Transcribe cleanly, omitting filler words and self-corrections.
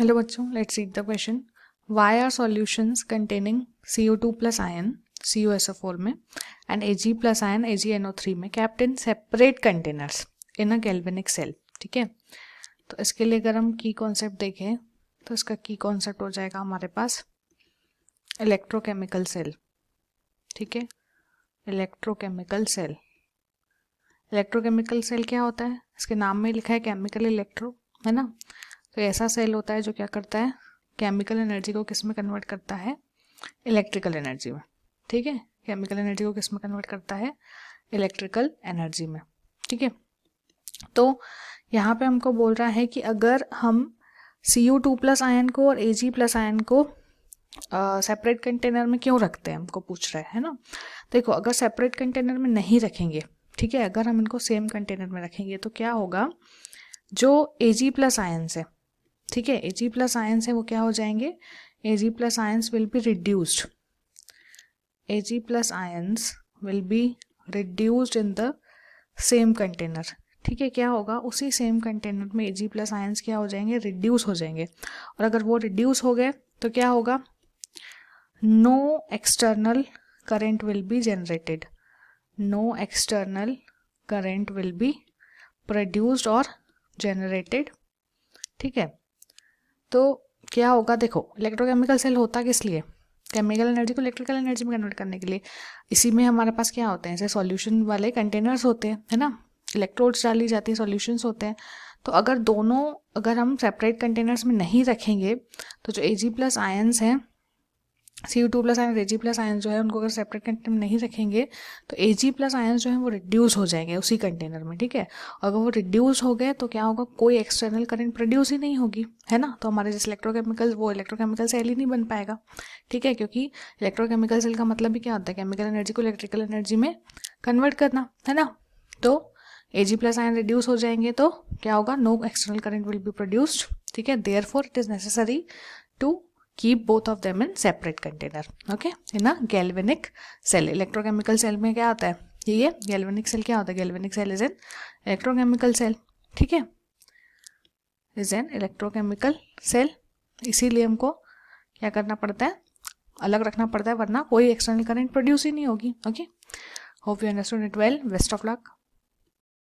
Hello बच्चों, let's read the question. Why are solutions containing CO2 plus ion CuSO4 में and Ag plus ion AgNO3 में kept in separate containers in a galvanic cell? ठीक है, तो इसके लिए अगर हम की कॉन्सेप्ट देखें तो इसका की कॉन्सेप्ट हो जाएगा हमारे पास इलेक्ट्रोकेमिकल सेल. ठीक है, इलेक्ट्रोकेमिकल सेल. इलेक्ट्रोकेमिकल सेल क्या होता है? इसके नाम में लिखा है केमिकल इलेक्ट्रो, है ना. तो ऐसा सेल होता है जो क्या करता है, केमिकल एनर्जी को किस में कन्वर्ट करता है, इलेक्ट्रिकल एनर्जी में. ठीक है, केमिकल एनर्जी को किस में कन्वर्ट करता है, इलेक्ट्रिकल एनर्जी में. ठीक है, तो यहाँ पे हमको बोल रहा है कि अगर हम Cu2 प्लस आयन को और Ag प्लस आयन को सेपरेट कंटेनर में क्यों रखते हैं, हमको पूछ रहा है ना. देखो, अगर सेपरेट कंटेनर में नहीं रखेंगे, ठीक है, अगर हम इनको सेम कंटेनर में रखेंगे तो क्या होगा, जो Ag प्लस आयन्स है, ठीक है, Ag प्लस आयन्स है वो क्या हो जाएंगे, Ag plus ions will be reduced. Ag plus ions will be reduced in the same container. ठीक है, क्या होगा, उसी सेम कंटेनर में Ag प्लस आयन्स क्या हो जाएंगे, रिड्यूस हो जाएंगे. और अगर वो रिड्यूस हो गए तो क्या होगा, no external current will be generated, no external current will be produced और जनरेटेड. ठीक है, तो क्या होगा, देखो इलेक्ट्रोकेमिकल सेल होता किस लिए, केमिकल एनर्जी को इलेक्ट्रिकल एनर्जी में कन्वर्ट करने के लिए. इसी में हमारे पास क्या होते हैं, जैसे सॉल्यूशन वाले कंटेनर्स होते हैं, है ना, इलेक्ट्रोड्स डाली जाती है, सॉल्यूशंस होते हैं. तो अगर दोनों, अगर हम सेपरेट कंटेनर्स में नहीं रखेंगे तो जो Ag प्लस आयन्स हैं, Cu2 plus ion, Ag plus ion जो है, उनको अगर सेपरेट कंटेनर में नहीं रखेंगे तो Ag प्लस आयन जो है वो रिड्यूस हो जाएंगे उसी कंटेनर में. ठीक है, अगर वो रिड्यूस हो गए तो क्या होगा, कोई एक्सटर्नल करंट प्रोड्यूस ही नहीं होगी, है ना. तो हमारे जैसे इलेक्ट्रोकेमिकल, वो इलेक्ट्रोकेमिकल सेल ही नहीं बन पाएगा. ठीक है, क्योंकि इलेक्ट्रोकेमिकल सेल का मतलब भी क्या होता है, केमिकल एनर्जी को इलेक्ट्रिकल एनर्जी में कन्वर्ट करना, है ना. तो Ag प्लस आयन रिड्यूस हो जाएंगे तो क्या होगा, no external current will be produced. ठीक है, therefore it is necessary to keep both of them in separate container. Okay, in a galvanic cell. Electrochemical cell में क्या होता है, ये galvanic cell क्या होता है, galvanic cell is an electrochemical cell. ठीक है, is an electrochemical cell. इसीलिए हमको क्या करना पड़ता है, अलग रखना पड़ता है, वरना कोई एक्सटर्नल करंट प्रोड्यूस ही नहीं होगी. Okay, hope you understood it well. Best of luck.